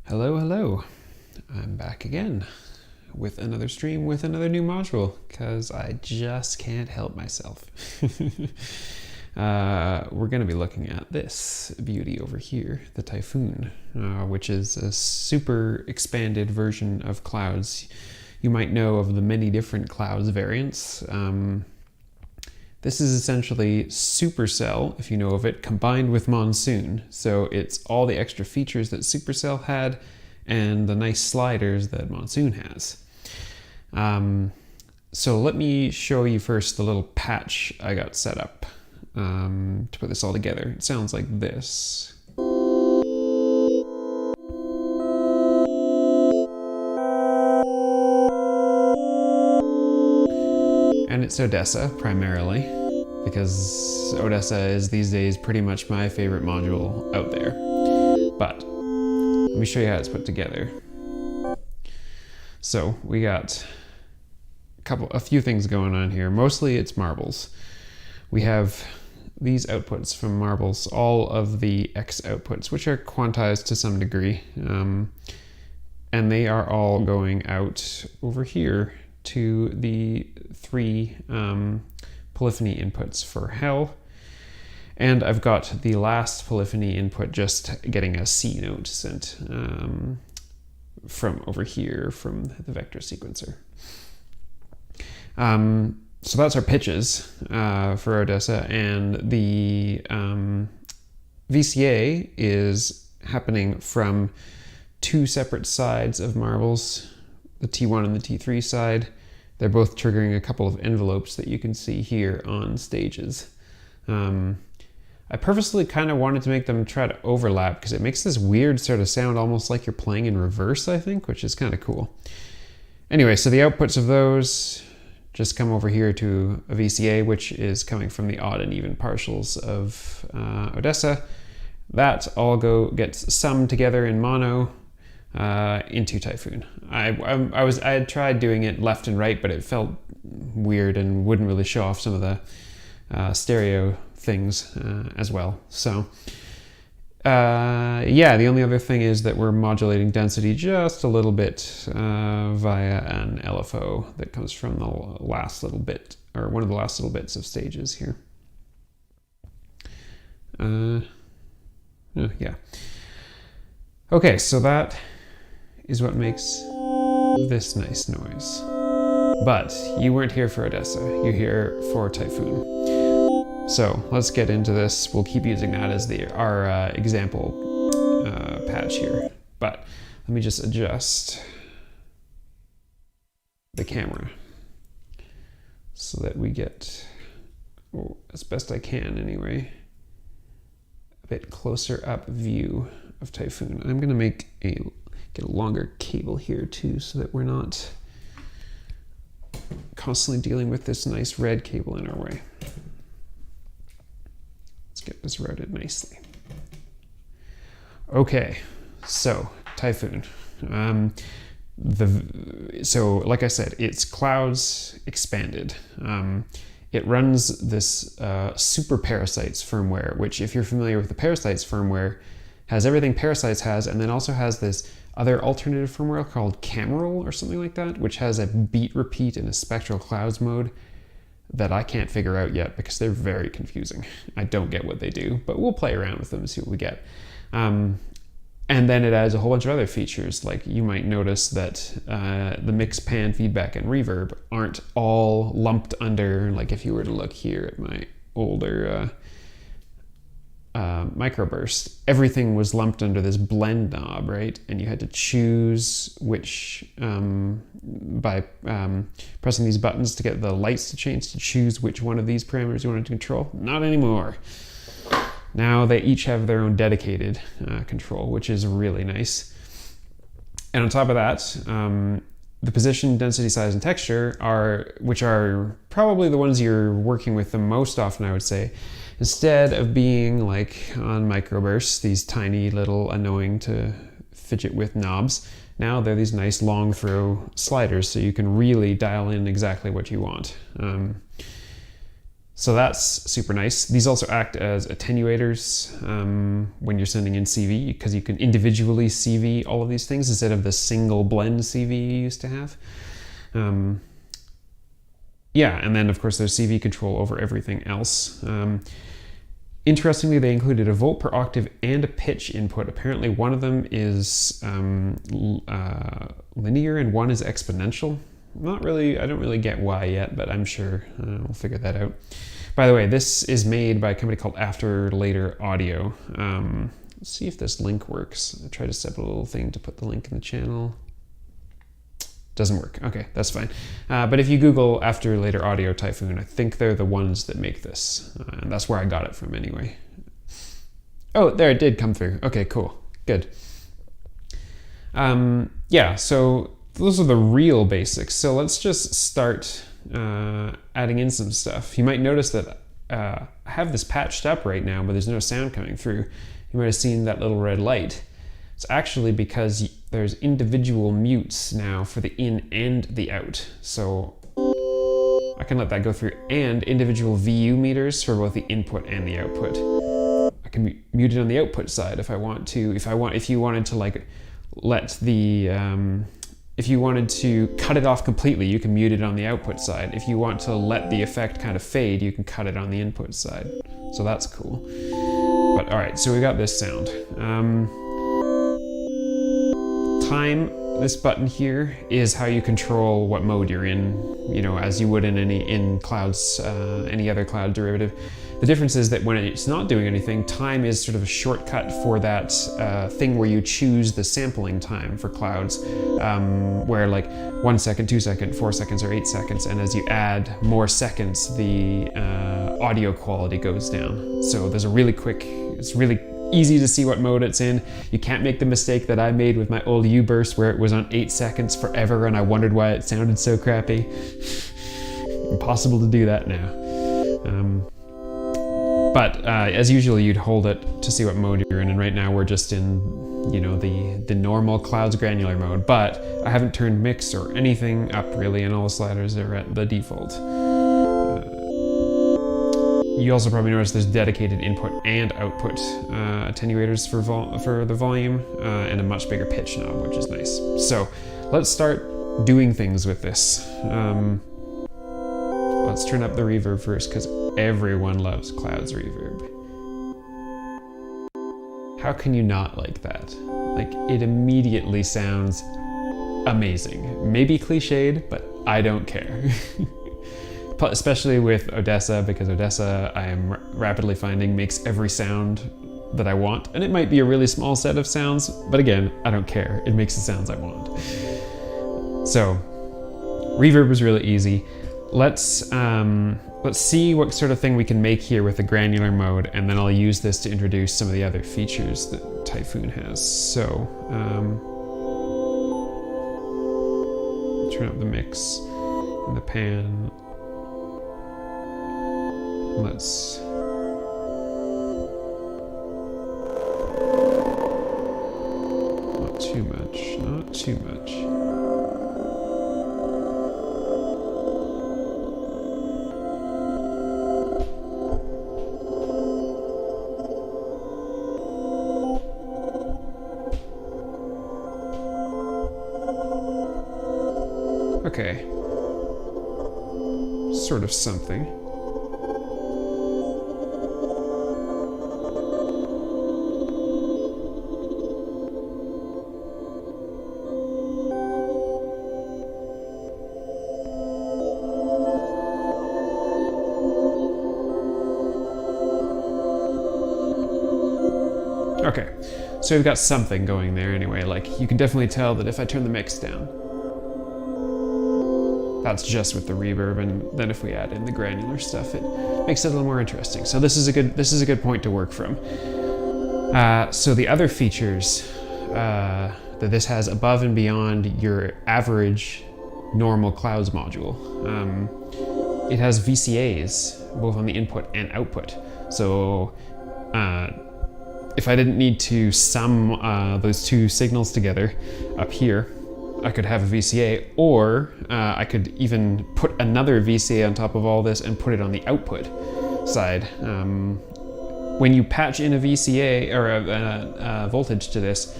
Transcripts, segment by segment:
Hello, hello. I'm back again with another stream with another new module because I just can't help myself. We're going to be looking at this beauty over here, the Typhoon, which is a super expanded version of Clouds. You might know of the many different Clouds variants. This is essentially Supercell, if you know of it, combined with Monsoon. So it's all the extra features that Supercell had and the nice sliders that Monsoon has. So let me show you first the little patch I got set up to put this all together. It sounds like this. And it's Odessa, primarily, because Odessa is these days pretty much my favorite module out there. But let me show you how it's put together. So we got a few things going on here. Mostly it's marbles. We have these outputs from marbles, all of the X outputs, which are quantized to some degree. And they are all going out over here to the three polyphony inputs for hell. And I've got the last polyphony input just getting a C note sent from over here from the vector sequencer. So that's our pitches for Odessa, and the VCA is happening from two separate sides of marbles, the T1 and the T3 side. They're both triggering a couple of envelopes that you can see here on stages. I purposely kind of wanted to make them try to overlap because it makes this weird sort of sound almost like you're playing in reverse, I think, which is kind of cool. Anyway, so the outputs of those just come over here to a VCA, which is coming from the odd and even partials of Odessa. That all gets summed together in mono into Typhoon. I had tried doing it left and right, but it felt weird and wouldn't really show off some of the stereo things as well. So yeah, the only other thing is that we're modulating density just a little bit via an LFO that comes from the last little bit, or one of the last little bits of stages here. Yeah. Okay, so that is what makes this nice noise. But you weren't here for Odessa, you're here for Typhoon. So let's get into this. We'll keep using that as our example patch here. But let me just adjust the camera so that we get, as best I can anyway, a bit closer up view of Typhoon. I'm gonna get a longer cable here too, so that we're not constantly dealing with this nice red cable in our way. Let's get this routed nicely. Okay, so Typhoon. So like I said, it's Clouds expanded. It runs this Super Parasites firmware, which, if you're familiar with the Parasites firmware, has everything Parasites has, and then also has this other alternative firmware called Cameral or something like that, which has a beat repeat in a Spectral Clouds mode that I can't figure out yet because they're very confusing. I don't get what they do, but we'll play around with them and see what we get. And then it adds a whole bunch of other features, like you might notice that the mix, pan, feedback, and reverb aren't all lumped under, like if you were to look here at my older microburst, everything was lumped under this blend knob, right? And you had to choose which, by pressing these buttons to get the lights to change, to choose which one of these parameters you wanted to control. Not anymore. Now they each have their own dedicated control, which is really nice. And on top of that, the position, density, size, and texture which are probably the ones you're working with the most often, I would say. Instead of being like on microbursts, these tiny little annoying to fidget with knobs, now they're these nice long throw sliders, so you can really dial in exactly what you want. So that's super nice. These also act as attenuators when you're sending in CV, because you can individually CV all of these things instead of the single blend CV you used to have. Yeah, and then of course there's CV control over everything else. Interestingly, they included a volt per octave and a pitch input. Apparently one of them is linear and one is exponential. I don't really get why yet, but I'm sure we'll figure that out. By the way, this is made by a company called After Later Audio. Let's see if this link works. I tried to set up a little thing to put the link in the channel. Doesn't work. Okay, that's fine. But if you Google After Later Audio Typhoon, I think they're the ones that make this. And that's where I got it from anyway. Oh, there it did come through. Okay, cool. Good. Yeah, so those are the real basics. So let's just start adding in some stuff. You might notice that I have this patched up right now, but there's no sound coming through. You might have seen that little red light. It's actually because there's individual mutes now for the in and the out. So I can let that go through, and individual VU meters for both the input and the output. I can mute it on the output side if I want to. If you wanted to like let the if you wanted to cut it off completely, you can mute it on the output side. If you want to let the effect kind of fade, you can cut it on the input side. So that's cool. But all right, so we got this sound. Time, this button here is how you control what mode you're in, you know, as you would in Clouds, any other cloud derivative. The difference is that when it's not doing anything, time is sort of a shortcut for that thing where you choose the sampling time for Clouds, where like 1 second, 2 seconds, 4 seconds, or 8 seconds, and as you add more seconds, the audio quality goes down. So there's a really quick, it's really easy to see what mode it's in. You can't make the mistake that I made with my old U-burst where it was on 8 seconds forever and I wondered why it sounded so crappy. Impossible to do that now. But as usual, you'd hold it to see what mode you're in, and right now we're just in, you know, the normal Clouds granular mode, but I haven't turned mix or anything up really, and all the sliders are at the default. You also probably notice there's dedicated input and output attenuators for the volume, and a much bigger pitch knob, which is nice. So let's start doing things with this. Let's turn up the reverb first, because everyone loves Clouds reverb. How can you not like that? Like, it immediately sounds amazing. Maybe cliched, but I don't care. Especially with Odessa, because Odessa, I am rapidly finding, makes every sound that I want. And it might be a really small set of sounds, but again, I don't care. It makes the sounds I want. So, reverb is really easy. Let's see what sort of thing we can make here with the granular mode, and then I'll use this to introduce some of the other features that Typhoon has. So, turn up the mix in the pan. Let's not too much, not too much. Okay, sort of something. Okay, so we've got something going there anyway. Like, you can definitely tell that if I turn the mix down, that's just with the reverb, and then if we add in the granular stuff, it makes it a little more interesting. So this is a good point to work from. So the other features that this has above and beyond your average normal Clouds module, it has VCAs both on the input and output. So if I didn't need to sum those two signals together up here, I could have a VCA, or I could even put another VCA on top of all this and put it on the output side. When you patch in a VCA or a voltage to this,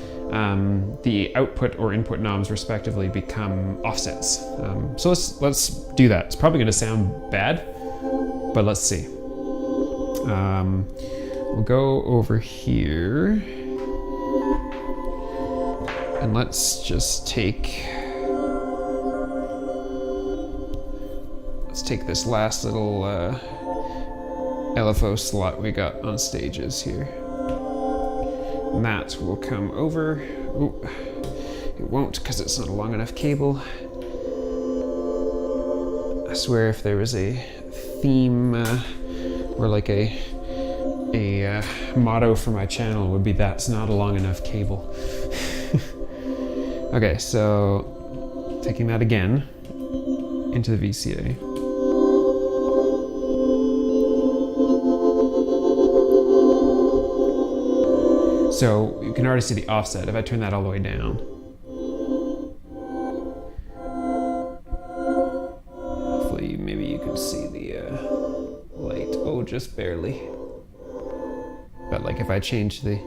the output or input knobs respectively become offsets. So let's do that. It's probably going to sound bad, but let's see. We'll go over here. And let's just take this last little LFO slot we got on stages here. And that will come over. Ooh, it won't because it's not a long enough cable. I swear if there was a theme or like a motto for my channel, it would be that's not a long enough cable. Okay, so taking that again into the VCA. So you can already see the offset if I turn that all the way down. Hopefully maybe you can see the light. Oh, just barely. But like if I change the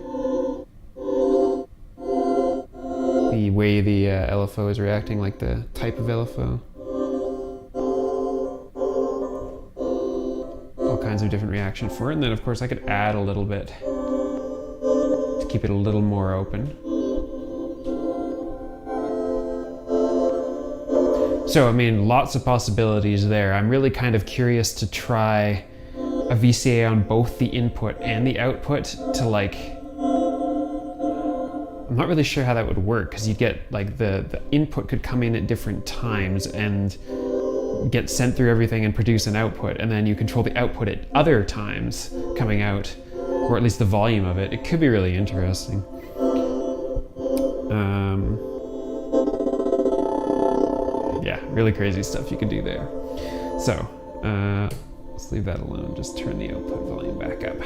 way the LFO is reacting, like the type of LFO. All kinds of different reaction for it. And then of course I could add a little bit to keep it a little more open. So I mean, lots of possibilities there. I'm really kind of curious to try a VCA on both the input and the output to like, I'm not really sure how that would work, because you'd get like the input could come in at different times and get sent through everything and produce an output, and then you control the output at other times coming out, or at least the volume of it. It could be really interesting. Yeah, really crazy stuff you could do there. So let's leave that alone. Just turn the output volume back up.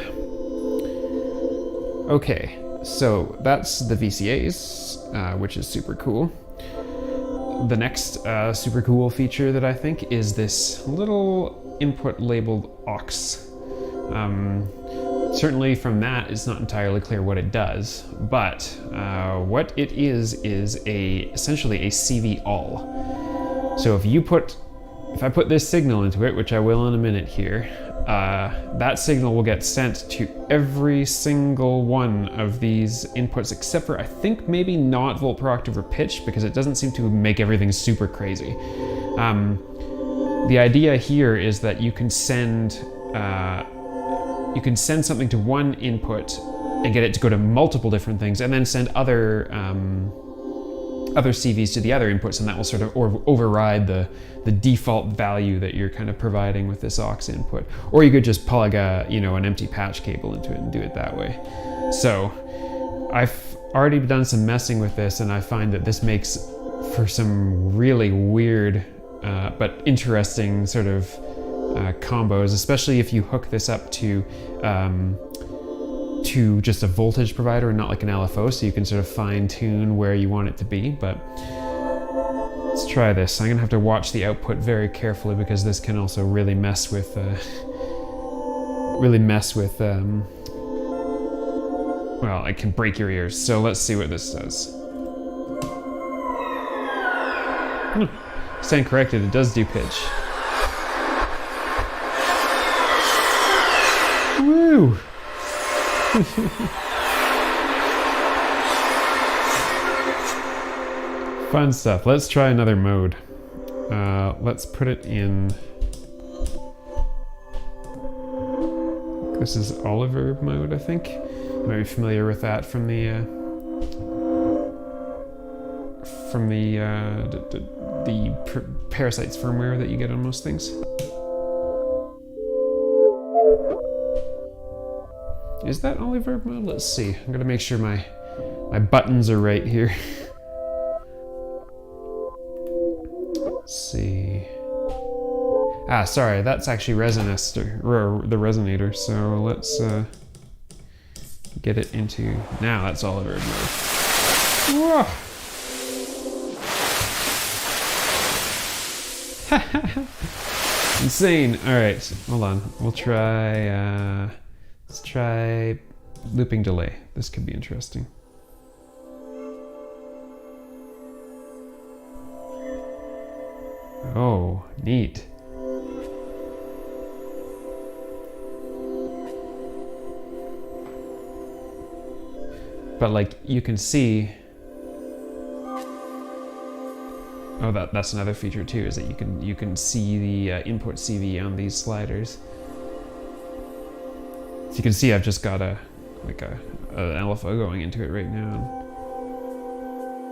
Okay. So that's the VCAs, which is super cool. The next super cool feature that I think is this little input labeled aux. Certainly from that, it's not entirely clear what it does, but what it is essentially a CV all. So if I put this signal into it, which I will in a minute here, that signal will get sent to every single one of these inputs, except for I think maybe not volt per octave or pitch, because it doesn't seem to make everything super crazy. The idea here is that you can send something to one input and get it to go to multiple different things, and then send other CVs to the other inputs, and that will sort of override the default value that you're kind of providing with this aux input. Or you could just plug an empty patch cable into it and do it that way. So I've already done some messing with this, and I find that this makes for some really weird but interesting sort of combos, especially if you hook this up to just a voltage provider and not like an LFO, so you can sort of fine tune where you want it to be. But let's try this. I'm gonna have to watch the output very carefully, because this can also really mess with well, it can break your ears. So let's see what this does. Stand corrected, it does do pitch. Woo! Fun stuff. Let's try another mode. Let's put it in. This is Oliver mode, I think. You might be familiar with that from the Parasites firmware that you get on most things. Is that Oliver mode? Let's see. I'm gonna make sure my buttons are right here. Let's see. Ah, sorry, that's actually Resonator, or the Resonator. So let's get it into, now that's Oliver mode. Whoa. Insane. All right, hold on. We'll try, let's try looping delay. This could be interesting. Oh, neat. But like you can see, oh, that's another feature too, is that you can see the input CV on these sliders. So you can see I've just got an LFO going into it right now.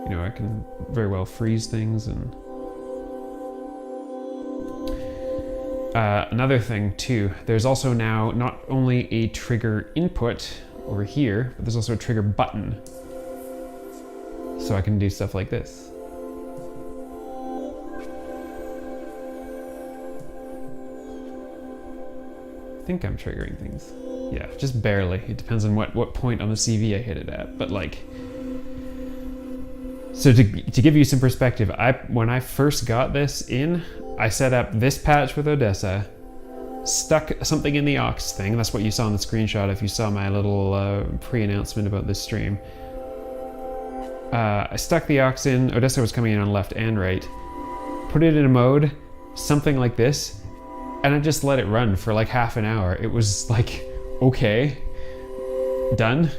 And, you know, I can very well freeze things. And another thing too, there's also now not only a trigger input over here, but there's also a trigger button. So I can do stuff like this. I think I'm triggering things. Yeah, just barely. It depends on what point on the CV I hit it at. But like, so to give you some perspective, when I first got this in, I set up this patch with Odessa, stuck something in the aux thing. That's what you saw in the screenshot if you saw my little pre-announcement about this stream. I stuck the aux in, Odessa was coming in on left and right, put it in a mode, something like this, and I just let it run for like half an hour. It was like, okay, done.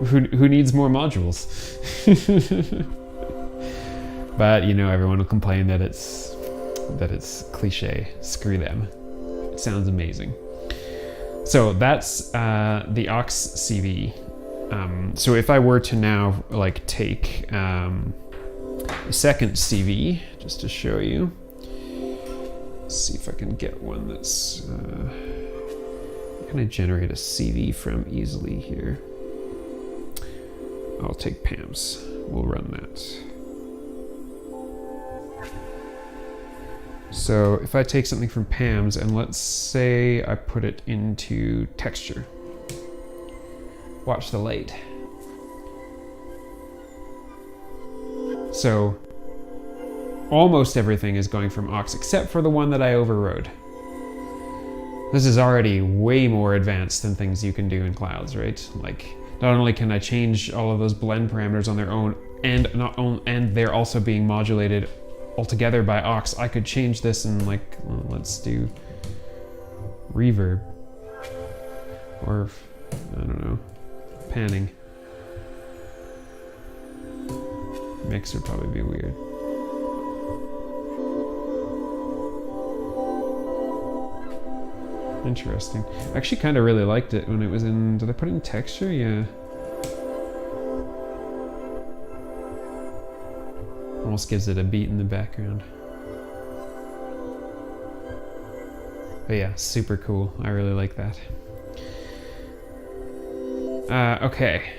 Who needs more modules? But you know, everyone will complain that it's cliche. Screw them. It sounds amazing. So that's the aux CV. So if I were to now like take a second CV, just to show you, let's see if I can get one that's can I generate a CV from easily here. I'll take Pam's. We'll run that. So if I take something from Pam's and let's say I put it into texture. Watch the light. So almost everything is going from aux except for the one that I overrode. This is already way more advanced than things you can do in Clouds, right? Like, not only can I change all of those blend parameters on their own, and they're also being modulated altogether by aux, I could change this and like, well, let's do reverb. Or, I don't know, panning. Mix would probably be weird. Interesting. I actually kind of really liked it when it was in, did I put it in texture? Yeah. Almost gives it a beat in the background. But yeah, super cool. I really like that. Okay.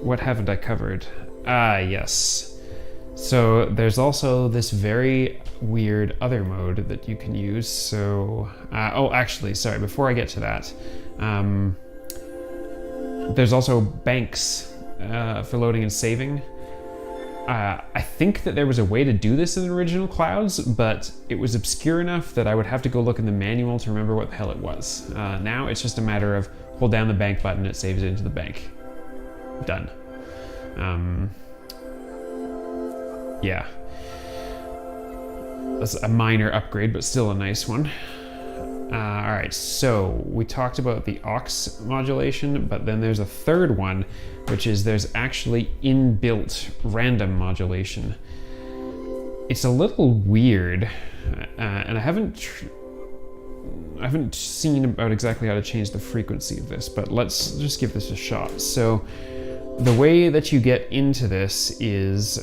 What haven't I covered? Yes. So there's also this very weird other mode that you can use. So, oh, actually, sorry, before I get to that, there's also banks for loading and saving. I think that there was a way to do this in the original Clouds, but it was obscure enough that I would have to go look in the manual to remember what the hell it was. Now it's just a matter of hold down the bank button, it saves it into the bank. Done. Yeah. That's a minor upgrade, but still a nice one. All right, so we talked about the aux modulation, but then there's a third one, which is there's actually inbuilt random modulation. It's a little weird, and I haven't seen about exactly how to change the frequency of this, but let's just give this a shot. So the way that you get into this is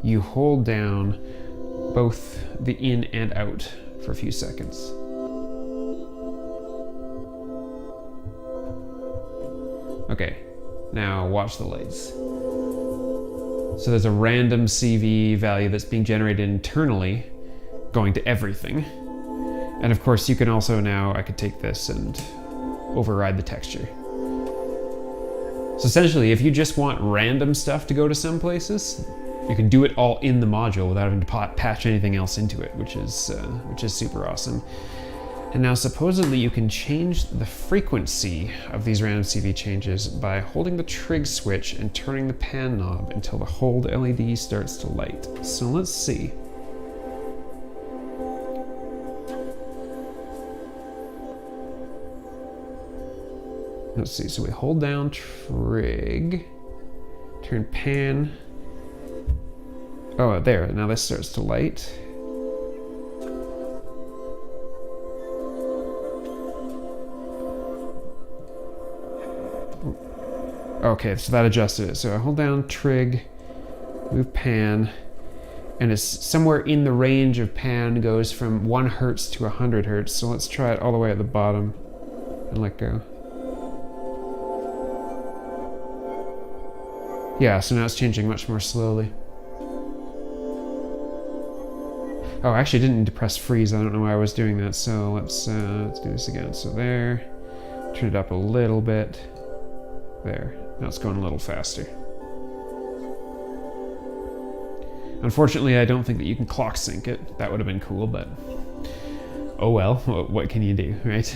you hold down both the in and out for a few seconds. Okay, now watch the lights. So there's a random CV value that's being generated internally, going to everything. And of course you can also now, I could take this and override the texture. So essentially, if you just want random stuff to go to some places, you can do it all in the module without having to patch anything else into it, which is super awesome. And now supposedly you can change the frequency of these random CV changes by holding the trig switch and turning the pan knob until the hold LED starts to light. So let's see. Let's see, so we hold down trig, turn pan. Oh, there, now this starts to light. Okay, so that adjusted it. So I hold down trig, move pan, and it's somewhere in the range of pan, goes from 1 hertz to 100 hertz. So let's try it all the way at the bottom and let go. Yeah, so now it's changing much more slowly. Oh, I actually didn't need to press freeze. I don't know why I was doing that. So let's do this again. So there, turn it up a little bit. There, now it's going a little faster. Unfortunately, I don't think that you can clock sync it. That would have been cool, but oh well, what can you do, right?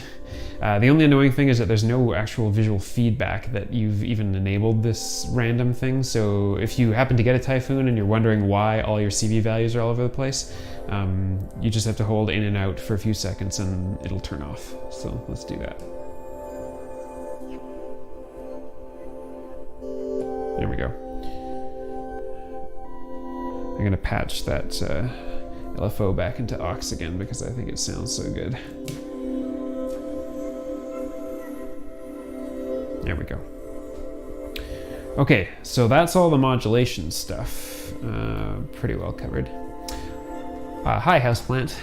The only annoying thing is that there's no actual visual feedback that you've even enabled this random thing. So if you happen to get a Typhoon and you're wondering why all your CV values are all over the place, you just have to hold in and out for a few seconds and it'll turn off. So let's do that. There we go. I'm gonna patch that LFO back into aux again because I think it sounds so good. There we go. Okay, so that's all the modulation stuff. Pretty well covered. Hi, Houseplant.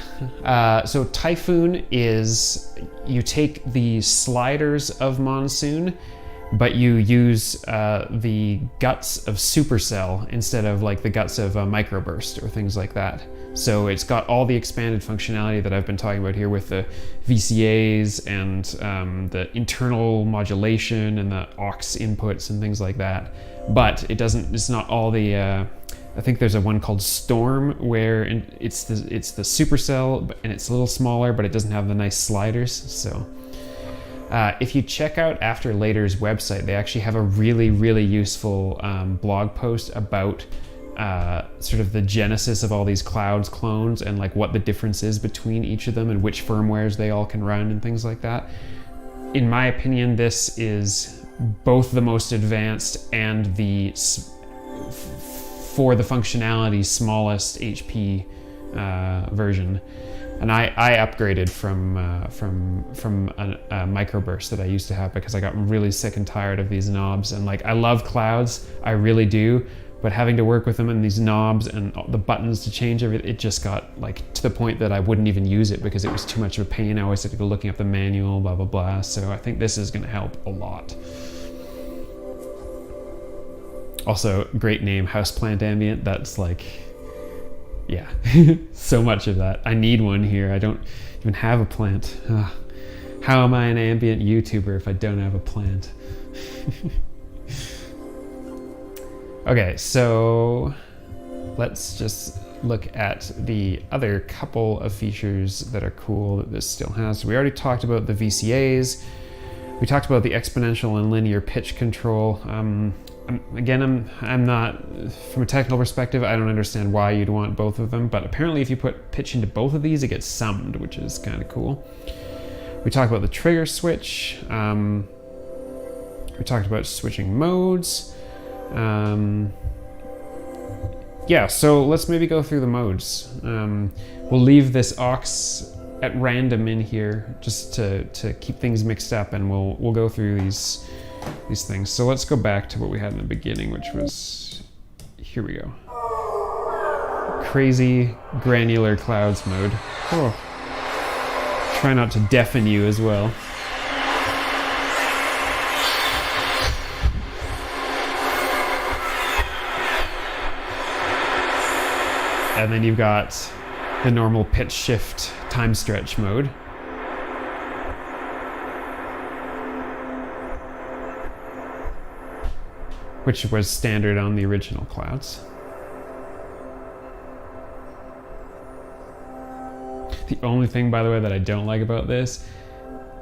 So Typhoon is, you take the sliders of Monsoon, but you use the guts of Supercell instead of like the guts of Microburst or things like that. So it's got all the expanded functionality that I've been talking about here with the Vcas and the internal modulation and the aux inputs and things like that. But it doesn't, it's not all the, I think there's a one called Storm where it's the Supercell and it's a little smaller, but it doesn't have the nice sliders. So if you check out After Later's website, they actually have a really, really useful blog post about sort of the genesis of all these Clouds clones and like what the difference is between each of them and which firmwares they all can run and things like that. In my opinion, this is both the most advanced and the, for the functionality, smallest HP version. And I upgraded from a Microburst that I used to have because I got really sick and tired of these knobs. And like, I love Clouds, I really do, but having to work with them and these knobs and the buttons to change everything, it just got like to the point that I wouldn't even use it because it was too much of a pain. I always had to go looking up the manual, blah, blah, blah. So I think this is gonna help a lot. Also, great name, Houseplant Ambient. That's like, yeah, so much of that. I need one here. I don't even have a plant. How am I an ambient YouTuber if I don't have a plant? Okay, so let's just look at the other couple of features that are cool that this still has. So we already talked about the VCAs. We talked about the exponential and linear pitch control. Again, I'm not, from a technical perspective, I don't understand why you'd want both of them, but apparently if you put pitch into both of these, it gets summed, which is kind of cool. We talked about the trigger switch. We talked about switching modes. Yeah, so let's maybe go through the modes. We'll leave this aux at random in here just to keep things mixed up, and we'll go through these things. So let's go back to what we had in the beginning, which was, here we go. Crazy granular clouds mode. Oh. Try not to deafen you as well. And then you've got the normal pitch shift time stretch mode. which was standard on the original Clouds. The only thing, by the way, that I don't like about this,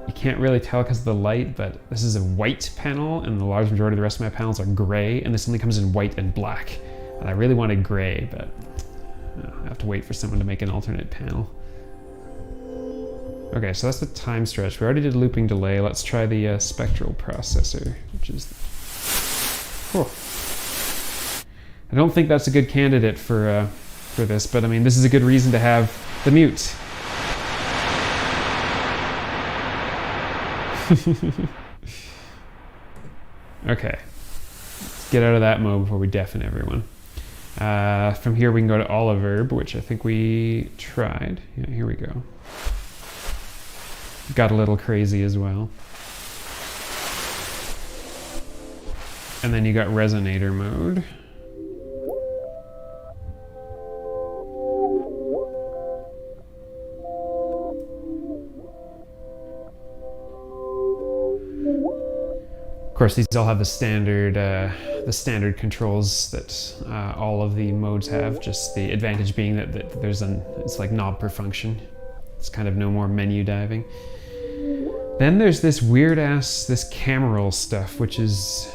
you can't really tell because of the light, but this is a white panel and the large majority of the rest of my panels are gray, and this only comes in white and black. And I really wanted gray, but I have to wait for someone to make an alternate panel. Okay, so that's the time stretch. We already did looping delay. Let's try the Spectral Processor, which is... Oh. I don't think that's a good candidate for this, but I mean, this is a good reason to have the mute. Okay, let's get out of that mode before we deafen everyone. From here we can go to Reverb, which I think we tried. Yeah, here we go. Got a little crazy as well. And then you got Resonator mode. Of course, these all have the standard controls that all of the modes have. Just the advantage being that it's like knob per function. It's kind of no more menu diving. Then there's this weird ass, this camera stuff, which is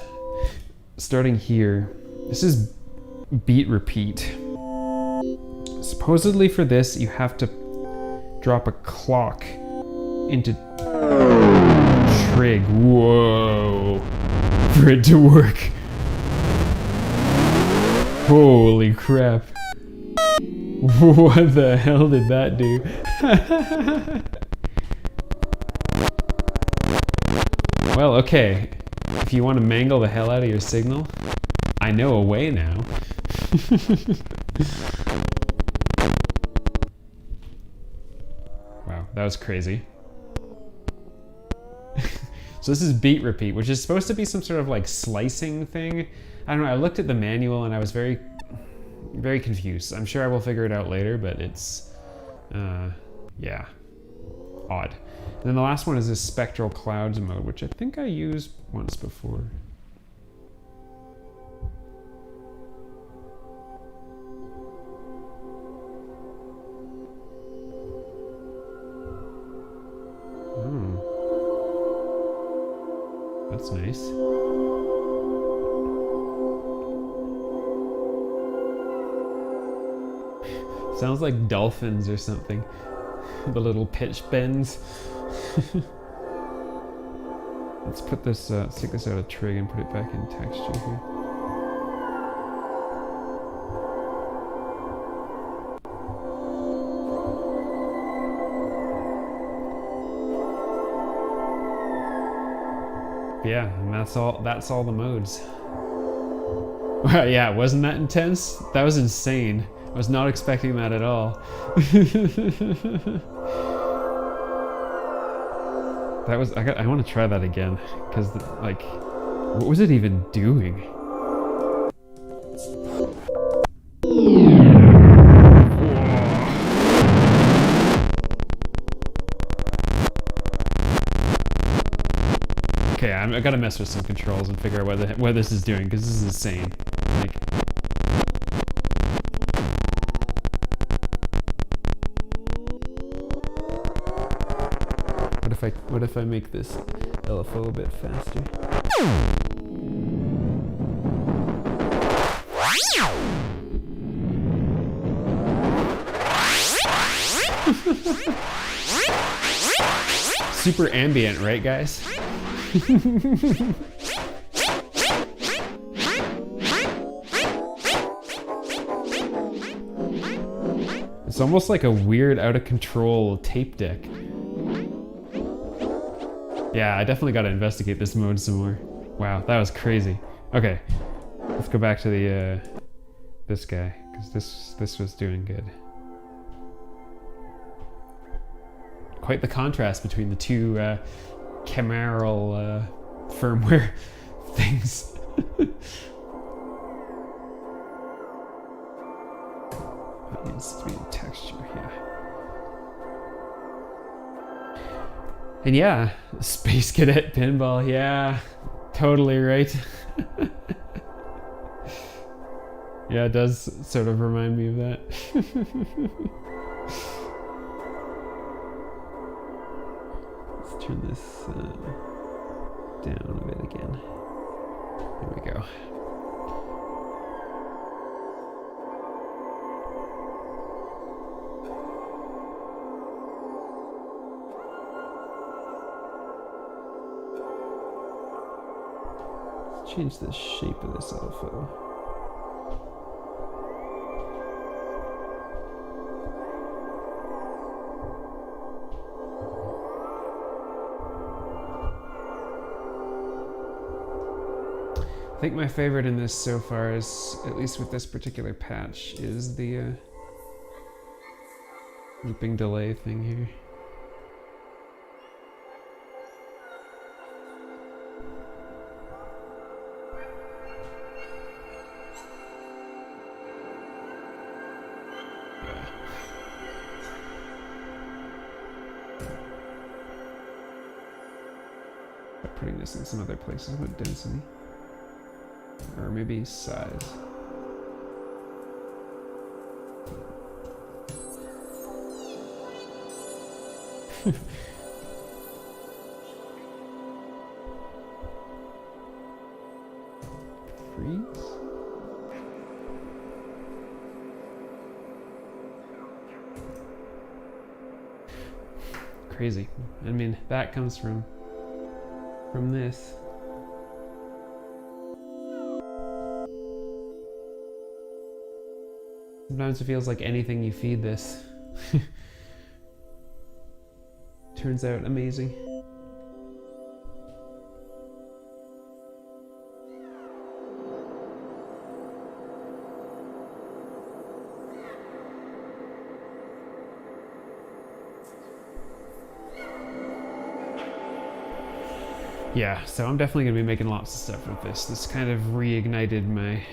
starting here. This is beat repeat. Supposedly for this, you have to drop a clock into trig. Whoa. For it to work. Holy crap. What the hell did that do? Well, okay. If you want to mangle the hell out of your signal, I know a way now. Wow, that was crazy. So this is beat repeat, which is supposed to be some sort of like slicing thing. I don't know, I looked at the manual and I was very confused. I'm sure I will figure it out later, but it's, yeah, odd. And then the last one is this Spectral Clouds mode, which I think I used once before. That's nice. Sounds like dolphins or something. The little pitch bends. Let's put this, let's take this out of trig and put it back in texture here. Yeah, and that's all the modes. Yeah, wasn't that intense? That was insane. I was not expecting that at all. That was, I want to try that again, because like, what was it even doing? Okay, I gotta mess with some controls and figure out what this is doing, because this is insane. Like, what if I make this LFO a bit faster? Super ambient, right, guys? It's almost like a weird, out of control tape deck. Yeah, I definitely gotta investigate this mode some more. Wow, that was crazy. Okay, let's go back to the this guy, because this was doing good. Quite the contrast between the two Cameral firmware things. That needs to be in texture, yeah. And yeah, Space Cadet Pinball, yeah, totally right. Yeah, it does sort of remind me of that. Let's turn this down a bit again. There we go. Let's change the shape of this alpha. I think my favorite in this so far is, at least with this particular patch, is the looping delay thing here. Yeah. But putting this in some other places with density. Or maybe size. Freeze? Crazy. I mean, that comes from this. Sometimes it feels like anything you feed this turns out amazing. Yeah, so I'm definitely going to be making lots of stuff with this. This kind of reignited my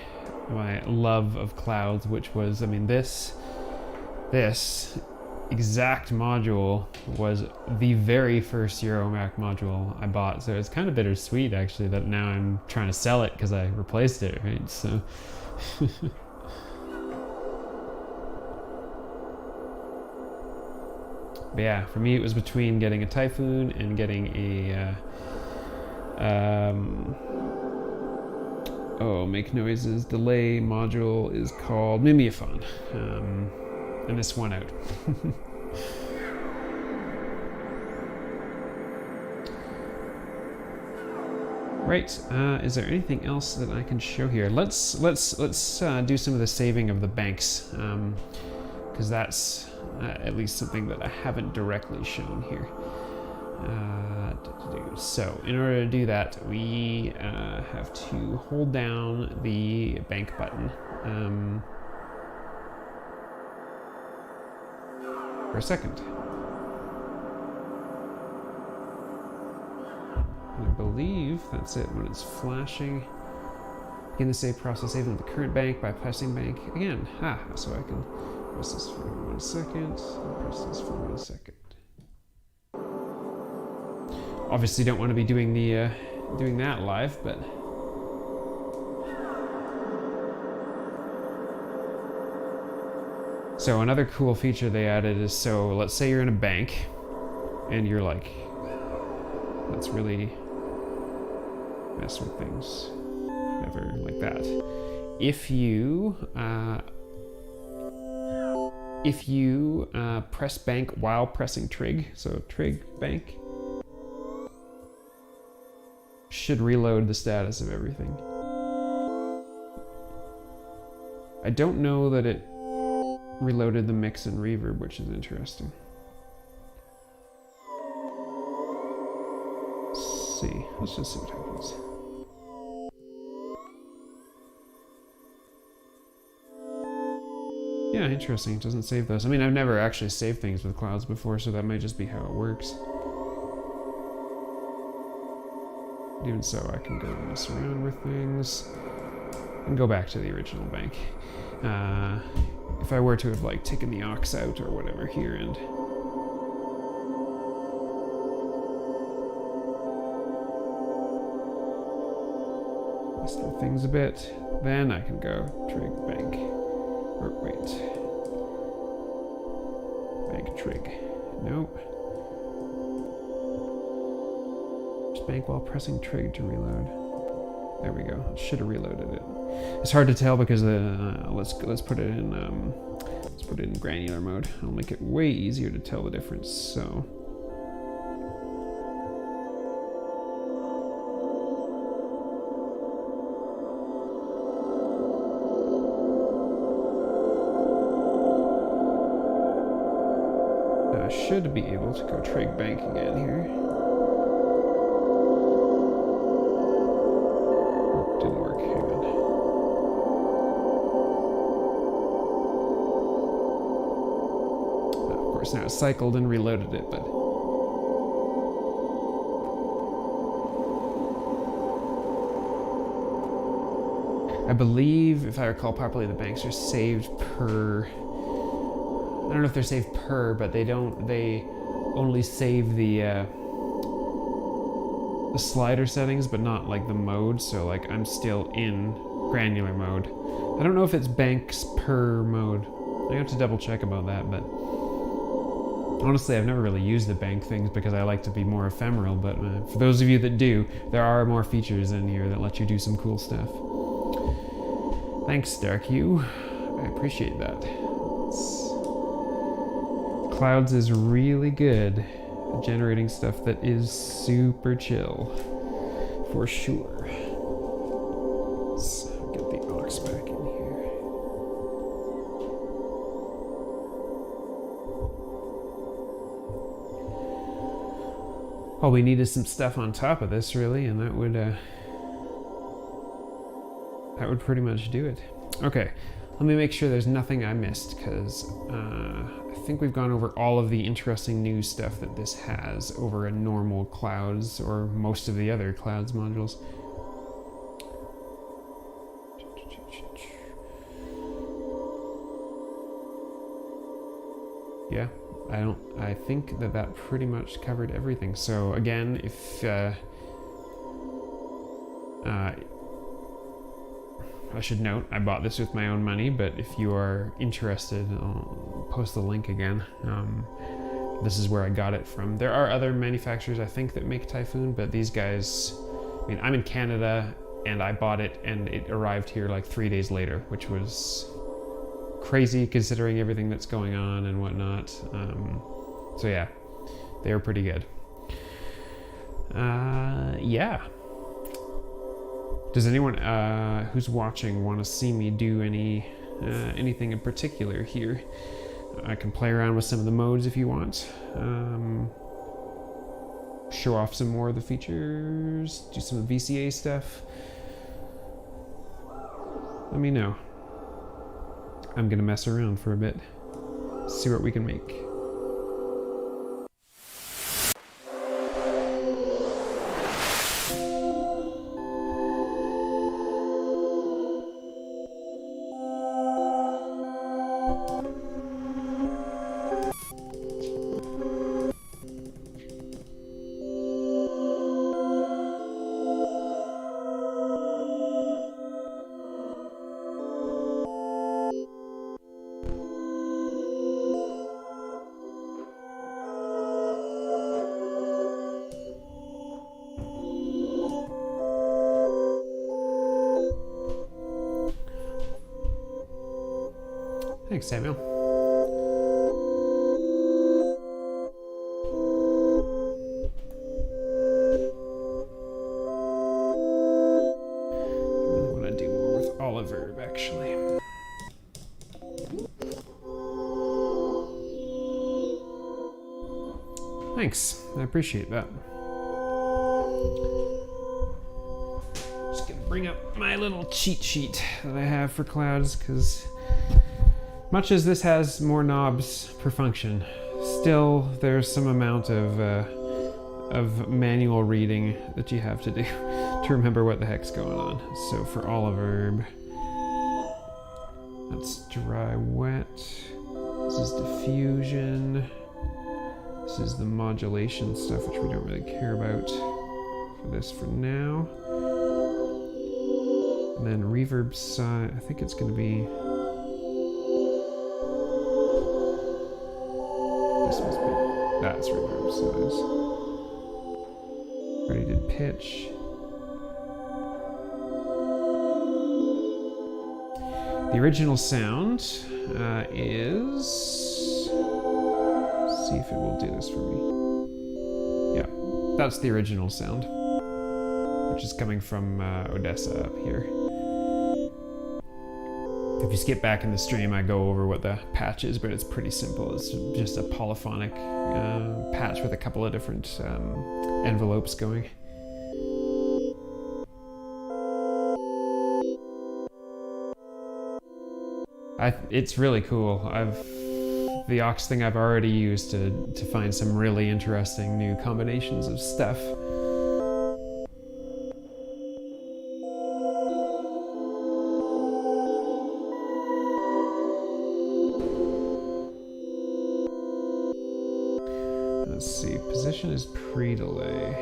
love of clouds, which was, I mean, this exact module was the very first eurorack module I bought, so it's kind of bittersweet actually that now I'm trying to sell it because I replaced it, right? So but yeah, for me it was between getting a Typhoon and getting a make noises delay module is called Mimeophone, and this won out. Right, is there anything else that I can show here? Let's do some of the saving of the banks, because that's at least something that I haven't directly shown here. So in order to do that, we have to hold down the bank button for a second. I believe that's it when it's flashing. Begin the save process saving with the current bank by pressing bank again. So I can press this for 1 second, and press this for 1 second. Obviously don't want to be doing the doing that live, but so another cool feature they added is, so let's say you're in a bank and you're like, let's really mess with things, never like that. If you press bank while pressing trig, so trig bank, should reload the status of everything. I don't know that it reloaded the mix and reverb, which is interesting. Let's see. Let's just see what happens. Yeah, interesting. It doesn't save those. I mean, I've never actually saved things with clouds before, so that might just be how it works. Even so, I can go mess around with things and go back to the original bank. If I were to have like taken the aux out or whatever here and Mess with things a bit. Then I can go trig bank. Or wait. Bank trig. Nope. Just bank while pressing trig to reload. There we go. Should have reloaded it. It's hard to tell because let's put it in granular mode. It'll make it way easier to tell the difference. So. I should be able to go trig bank again here. Oh, didn't work. Hang on. Of course, now it cycled and reloaded it, but I believe, if I recall properly, the banks are saved per. I don't know if they're saved per, but they only save the slider settings, but not like the mode. So like I'm still in granular mode. I don't know if it's banks per mode. I have to double check about that, but honestly, I've never really used the bank things because I like to be more ephemeral. But for those of you that do, there are more features in here that let you do some cool stuff. Thanks, Dark Hue. I appreciate that. Clouds is really good at generating stuff that is super chill, for sure. Let's get the aux back in here. All we need is some stuff on top of this, really, and that would pretty much do it. Okay, let me make sure there's nothing I missed, because I think we've gone over all of the interesting new stuff that this has over a normal Clouds or most of the other Clouds modules. Yeah, I think that pretty much covered everything. So again, if I should note, I bought this with my own money, but if you are interested, I'll post the link again. This is where I got it from. There are other manufacturers, I think, that make Typhoon, but these guys, I mean, I'm in Canada, and I bought it, and it arrived here like 3 days later, which was crazy considering everything that's going on and whatnot. So yeah, they were pretty good. Yeah. Does anyone who's watching want to see me do anything in particular here? I can play around with some of the modes if you want. Show off some more of the features, do some of the VCA stuff. Let me know. I'm gonna mess around for a bit, see what we can make. Thanks, Samuel. I really want to do more with Reverb, actually. Thanks, I appreciate that. Just gonna bring up my little cheat sheet that I have for Clouds, because much as this has more knobs per function, still there's some amount of manual reading that you have to do to remember what the heck's going on. So for Reverb, that's dry wet. This is diffusion. This is the modulation stuff, which we don't really care about for this for now. And then reverb size, I think it's going to be... This must be... That's reverb size. Already did pitch. The original sound is... Let's see if it will do this for me. Yeah, that's the original sound, which is coming from Odessa up here. If you skip back in the stream, I go over what the patch is, but it's pretty simple. It's just a polyphonic patch with a couple of different envelopes going. It's really cool. The aux thing I've already used to find some really interesting new combinations of stuff. Let's see, position is pre-delay.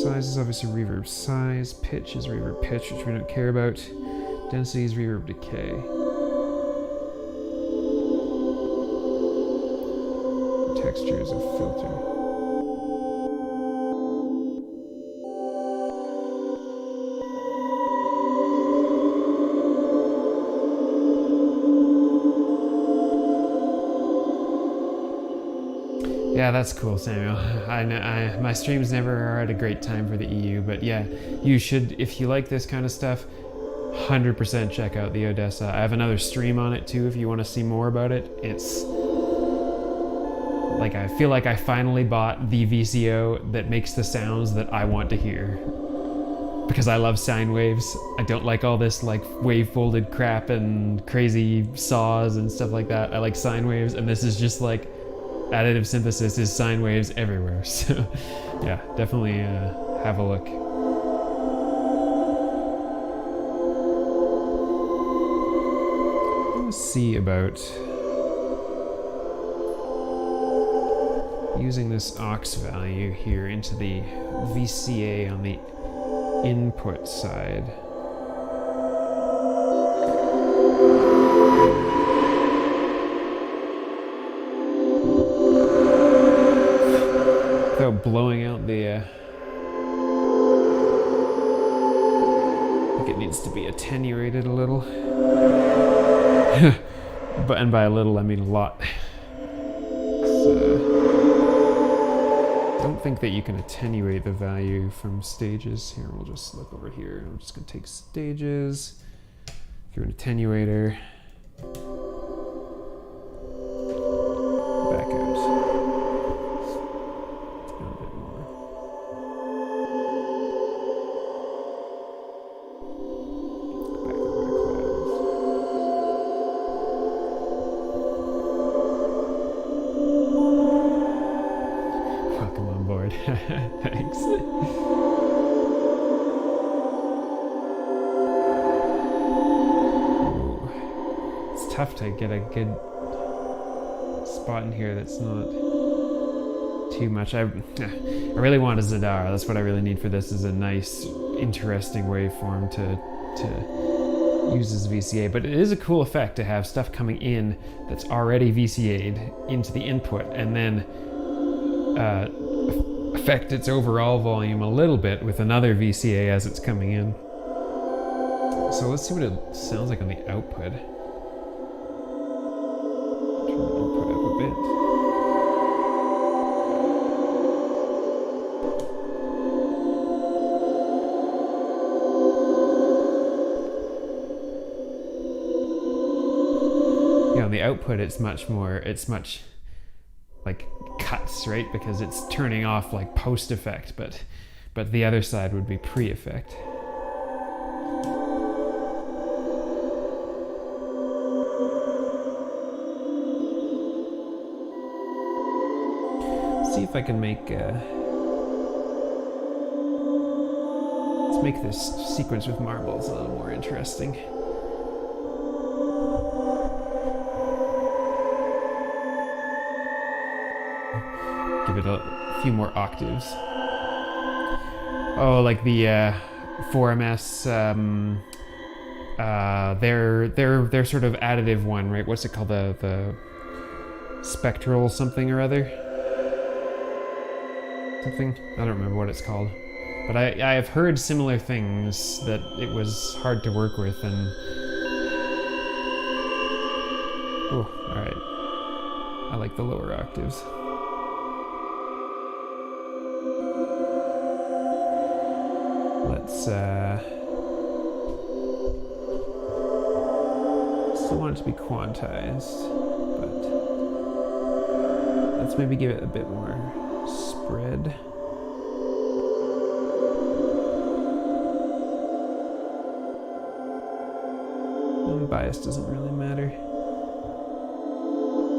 Size is obviously reverb size, pitch is reverb pitch, which we don't care about. Density is reverb decay. Texture is a filter. Yeah, that's cool, Samuel. My streams never are at a great time for the EU, but yeah, you should, if you like this kind of stuff, 100% check out the Odessa. I have another stream on it too if you want to see more about it. It's like, I feel like I finally bought the VCO that makes the sounds that I want to hear. Because I love sine waves. I don't like all this like wave folded crap and crazy saws and stuff like that. I like sine waves, and this is just like additive synthesis is sine waves everywhere. So yeah, definitely have a look. Let's see about using this aux value here into the VCA on the input side. Without blowing out the... I think it needs to be attenuated a little. And by a little, I mean a lot. I don't think that you can attenuate the value from stages. Here, we'll just look over here. I'm just going to take stages through an attenuator. Back out. Down a bit more. Back over to clouds. Welcome on board. Thanks. Ooh. It's tough to get a good spot in here that's not too much. I really want a Zadar. That's what I really need for this, is a nice, interesting waveform to use as VCA. But it is a cool effect to have stuff coming in that's already VCA'd into the input, and then affect its overall volume a little bit with another VCA as it's coming in. So let's see what it sounds like on the output. Turn the input up a bit. Yeah, on the output it's much like cuts, right? Because it's turning off like post effect, but the other side would be pre-effect. See if I can make let's make this sequence with marbles a little more interesting. Give it a few more octaves. Oh, like the 4MS, their sort of additive one, right? What's it called? The Spectral something or other? Something? I don't remember what it's called. But I have heard similar things, that it was hard to work with, and... Oh, alright. I like the lower octaves. Let's, still want it to be quantized, but let's maybe give it a bit more spread. Bias doesn't really matter.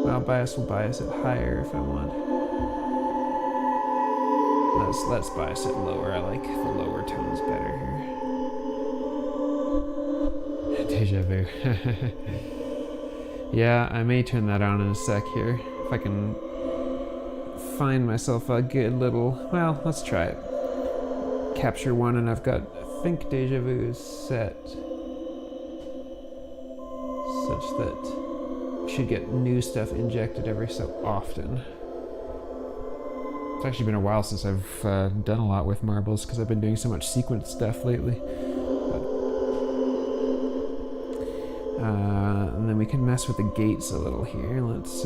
Well, bias will bias it higher if I want. Let's bias it lower. I like the lower tones better here. Deja vu. Yeah, I may turn that on in a sec here. If I can find myself a good little... Well, let's try it. Capture one, and I've got, I think, Deja Vu is set such that we should get new stuff injected every so often. It's actually been a while since I've done a lot with marbles because I've been doing so much sequence stuff lately. And then we can mess with the gates a little here. Let's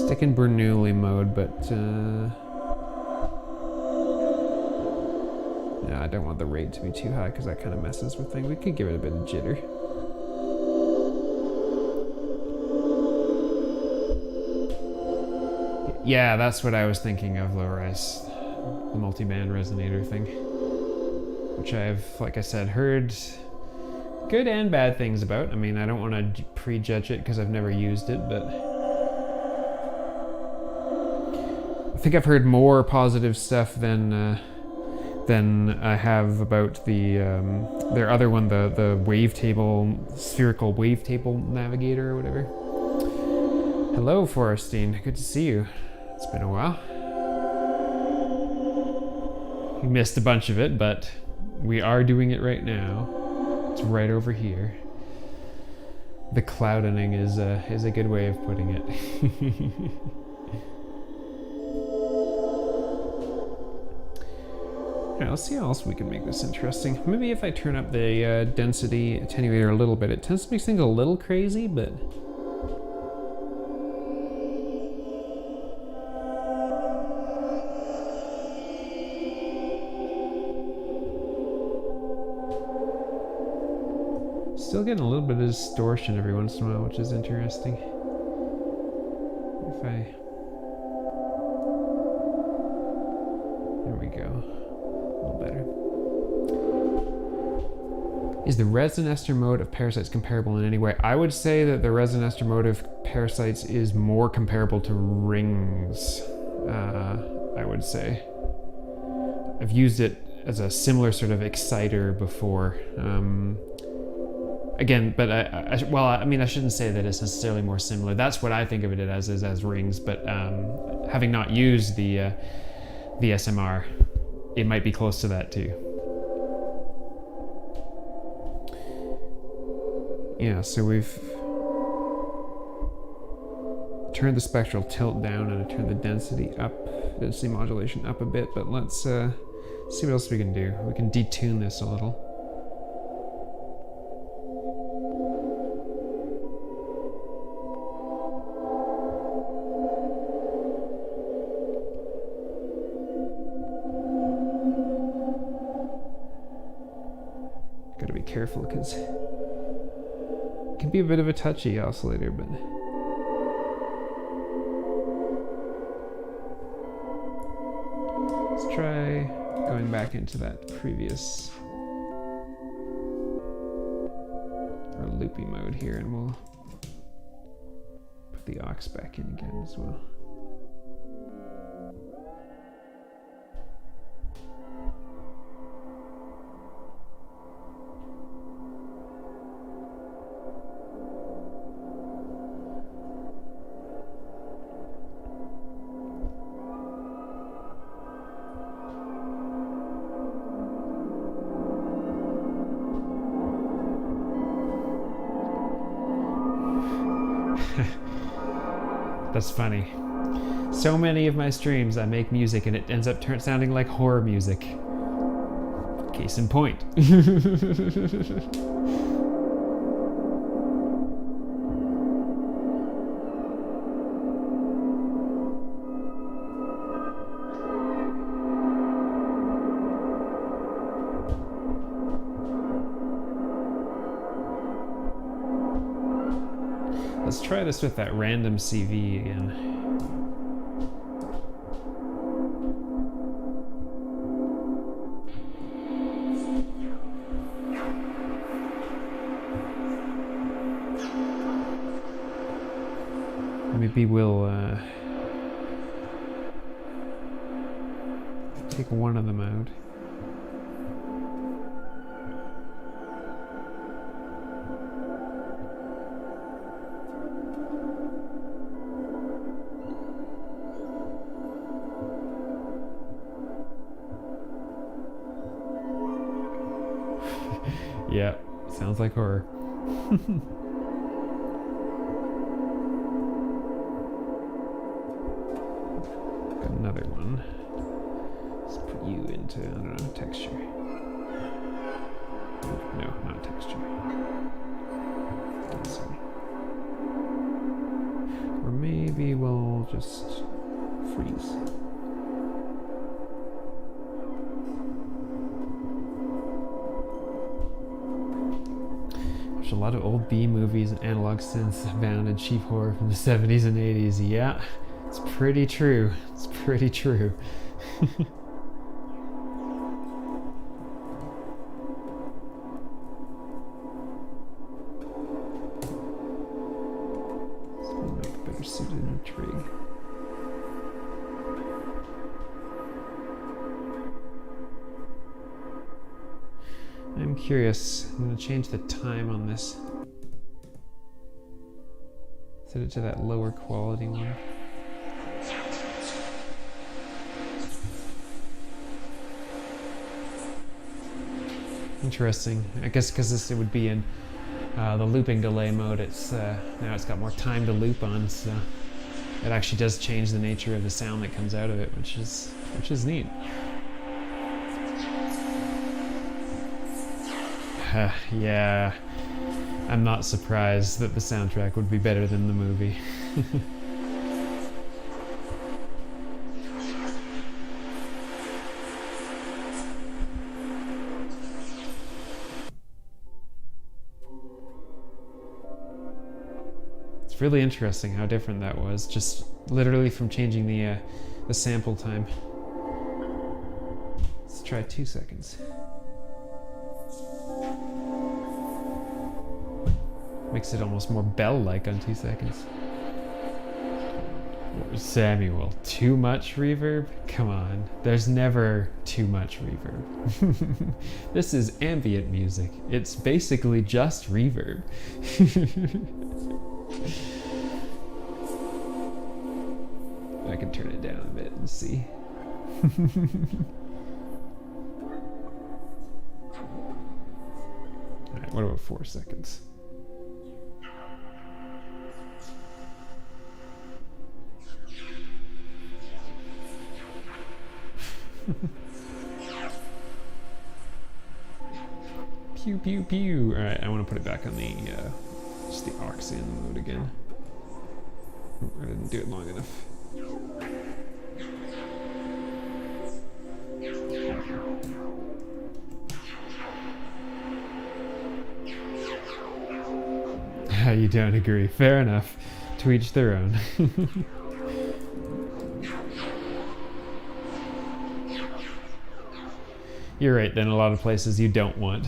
stick in Bernoulli mode, but no, I don't want the rate to be too high because that kind of messes with things. We could give it a bit of jitter. Yeah, that's what I was thinking of, low-res, the multi-band resonator thing, which I've, like I said, heard good and bad things about. I mean, I don't want to prejudge it because I've never used it, but I think I've heard more positive stuff than I have about the their other one, the wavetable, spherical wavetable navigator or whatever. Hello, Forrestine. Good to see you. It's been a while. We missed a bunch of it, but we are doing it right now. It's right over here. The cloudening is a good way of putting it. Alright, let's see how else we can make this interesting. Maybe if I turn up the density attenuator a little bit, it tends to make things a little crazy, but... Still getting a little bit of distortion every once in a while, which is interesting. If I... There we go. A little better. Is the Resonester mode of Parasites comparable in any way? I would say that the Resonester mode of Parasites is more comparable to Rings, I would say. I've used it as a similar sort of exciter before. Again, but I shouldn't say that it's necessarily more similar. That's what I think of it as Rings, but having not used the SMR, it might be close to that too. Yeah, so we've turned the spectral tilt down and I turned the density modulation up a bit, but let's see what else we can do. We can detune this a little. Careful because it can be a bit of a touchy oscillator, but let's try going back into that previous or loopy mode here, and we'll put the aux back in again as well. That's funny. So many of my streams, I make music and it ends up sounding like horror music. Case in point. Let's try this with that random CV again. Maybe we'll take one of them out. Yeah, sounds like horror. Another one. Let's put you into, I don't know, texture. No, not texture. Sorry. Or maybe we'll just freeze. Watched a lot of old B movies and analog synths bound in cheap horror from the 70s and 80s. Yeah. It's pretty true. It's pretty true. This one might be better suited in a trig. I'm curious. I'm going to change the time on this. Set it to that lower quality one. Interesting. I guess because it would be in the looping delay mode. It's now it's got more time to loop on, so it actually does change the nature of the sound that comes out of it, which is neat. Yeah, I'm not surprised that the soundtrack would be better than the movie. It's really interesting how different that was, just literally from changing the sample time. Let's try 2 seconds. Makes it almost more bell-like on 2 seconds. Samuel, too much reverb? Come on, there's never too much reverb. This is ambient music. It's basically just reverb. I can turn it down a bit and see. Alright, what about 4 seconds? Pew pew pew. Alright, I want to put it back on the just the aux in mode again. I didn't do it long enough. You don't agree. Fair enough. To each their own. You're right, then a lot of places you don't want,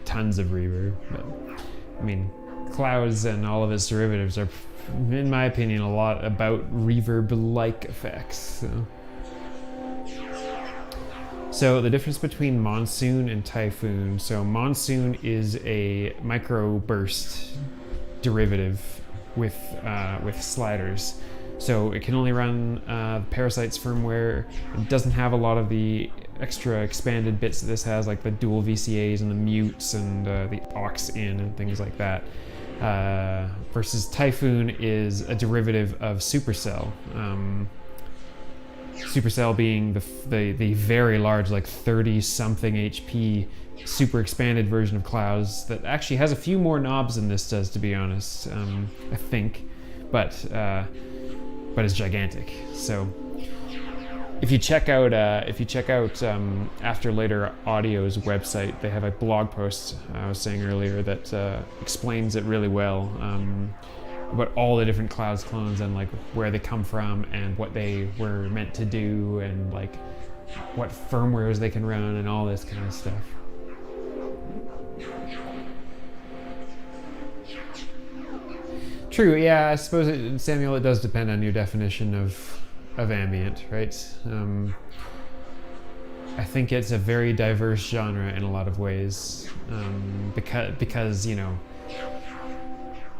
tons of reverb. But, I mean, Clouds and all of its derivatives are, in my opinion, a lot about reverb-like effects. So the difference between Monsoon and Typhoon. So Monsoon is a microburst derivative with sliders. So it can only run Parasite's firmware. It doesn't have a lot of the extra expanded bits that this has, like the dual VCAs and the mutes and the aux in and things like that. versus Typhoon is a derivative of Supercell. Supercell being the very large, like 30-something HP, super expanded version of Clouds that actually has a few more knobs than this does, to be honest. I think, but it's gigantic. So if you check out After Later Audio's website, they have a blog post I was saying earlier that explains it really well. About all the different Clouds clones and like where they come from and what they were meant to do and like what firmwares they can run and all this kind of stuff. True, yeah, I suppose, Samuel, it does depend on your definition of ambient, right? I think it's a very diverse genre in a lot of ways, because you know,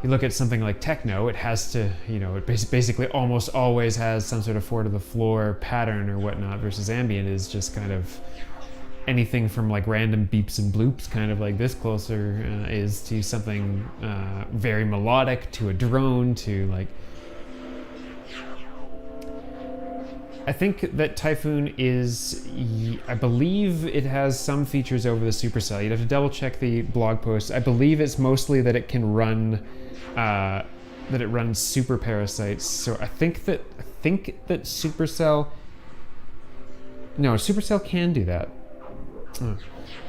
you look at something like techno, it has to, you know, it basically almost always has some sort of 4-to-the-floor pattern or whatnot, versus ambient is just kind of anything from like random beeps and bloops, kind of like this closer is, to something very melodic, to a drone, to like... I think that Typhoon is, I believe it has some features over the Supercell. You'd have to double check the blog post. I believe it's mostly that it can run, that it runs super parasites. So I think that Supercell, no, Supercell can do that.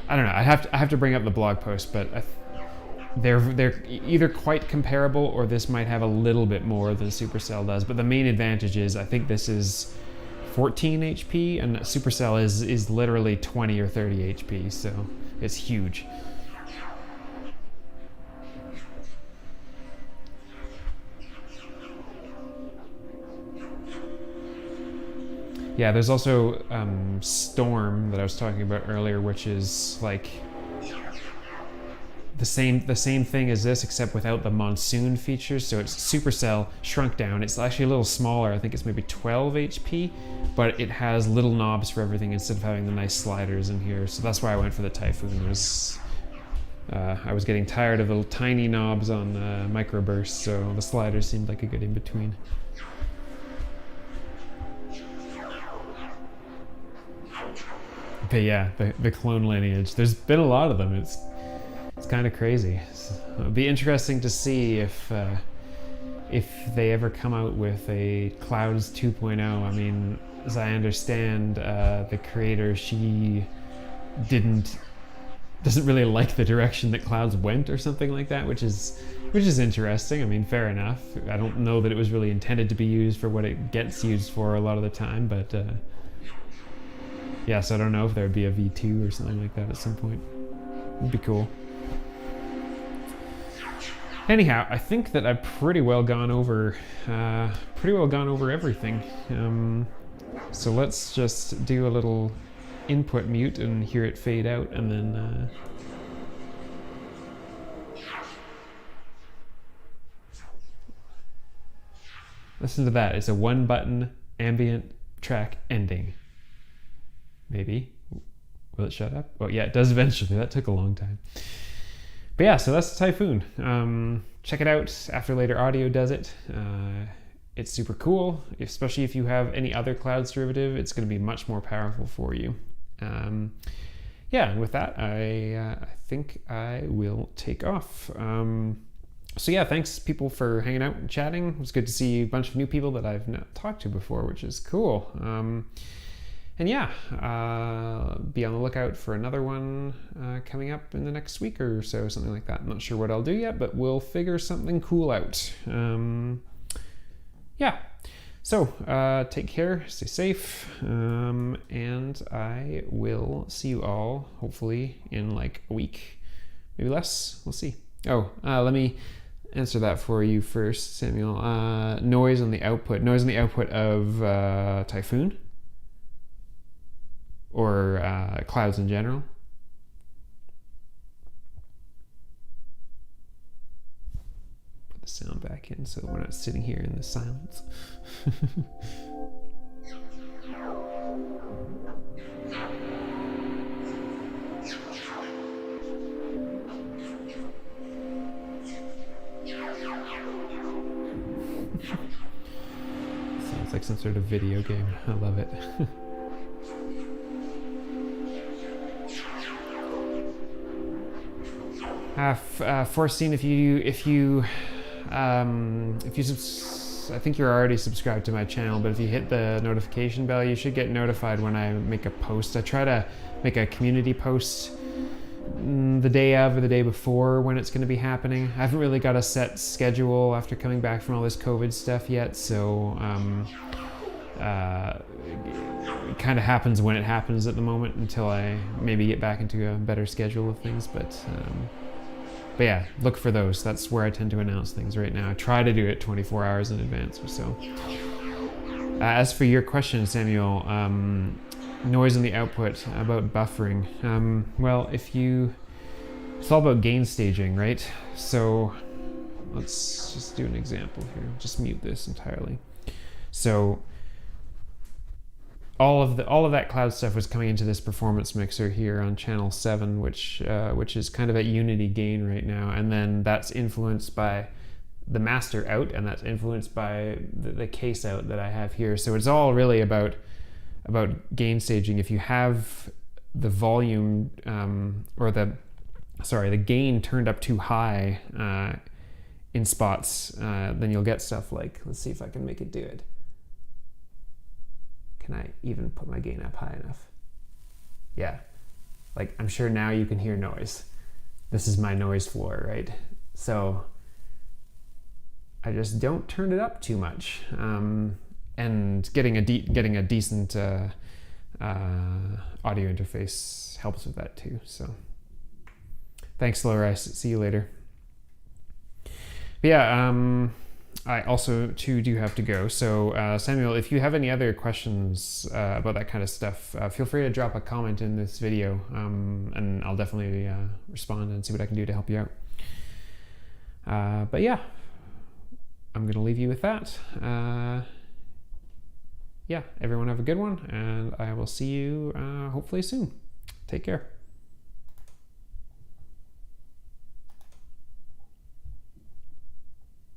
I don't know. I have to bring up the blog post, but they're either quite comparable or this might have a little bit more than Supercell does. But the main advantage is I think this is 14 HP and Supercell is literally 20 or 30 HP, so it's huge. Yeah, there's also Storm that I was talking about earlier, which is like the same thing as this, except without the Monsoon features. So it's Supercell shrunk down. It's actually a little smaller. I think it's maybe 12 HP, but it has little knobs for everything instead of having the nice sliders in here. So that's why I went for the Typhoon. I was getting tired of the tiny knobs on microbursts, so the sliders seemed like a good in-between. But yeah, the clone lineage. There's been a lot of them. It's kind of crazy. So it'll be interesting to see if they ever come out with a Clouds 2.0. I mean, as I understand, the creator, she doesn't really like the direction that Clouds went or something like that, which is interesting. I mean, fair enough. I don't know that it was really intended to be used for what it gets used for a lot of the time, but yeah, so I don't know if there would be a V2 or something like that at some point. It'd be cool. Anyhow, I think that I've pretty well gone over everything. So let's just do a little input mute and hear it fade out, and then listen to that. It's a 1-button ambient track ending. Maybe. Will it shut up? Oh yeah, it does eventually. That took a long time. But yeah, so that's Typhoon. Check it out. After Later Audio does it. It's super cool, especially if you have any other Clouds derivative. It's going to be much more powerful for you. Yeah, and with that, I think I will take off. So yeah, thanks people for hanging out and chatting. It was good to see a bunch of new people that I've not talked to before, which is cool. And yeah, be on the lookout for another one coming up in the next week or so, something like that. I'm not sure what I'll do yet, but we'll figure something cool out. Yeah, so take care, stay safe, and I will see you all hopefully in like a week, maybe less, we'll see. Oh, let me answer that for you first, Samuel. Noise on the output of Typhoon? Or Clouds in general? Put the sound back in so we're not sitting here in the silence. some sort of video game. I love it. Forcing, I think you're already subscribed to my channel, but if you hit the notification bell, you should get notified when I make a post. I try to make a community post the day of or the day before when it's going to be happening. I haven't really got a set schedule after coming back from all this COVID stuff yet, so it kind of happens when it happens at the moment until I maybe get back into a better schedule of things. But yeah, look for those. That's where I tend to announce things right now. I try to do it 24 hours in advance or so. As for your question, Samuel, noise in the output, about buffering. Well, it's all about gain staging, right? So let's just do an example here. Just mute this entirely. So all of that cloud stuff was coming into this performance mixer here on channel 7, which is kind of at unity gain right now, and then that's influenced by the master out, and that's influenced by the case out that I have here. So it's all really about gain staging. If you have the volume the gain turned up too high in spots, then you'll get stuff like, let's see if I can make it do it. Can I even put my gain up high enough? Yeah, like I'm sure now you can hear noise. This is my noise floor, right? So I just don't turn it up too much. And getting a decent audio interface helps with that too. So thanks, Laura. See you later. But yeah, I also too do have to go. So Samuel, if you have any other questions about that kind of stuff, feel free to drop a comment in this video, and I'll definitely respond and see what I can do to help you out. But yeah, I'm gonna leave you with that. Yeah, everyone have a good one, and I will see you hopefully soon. Take care.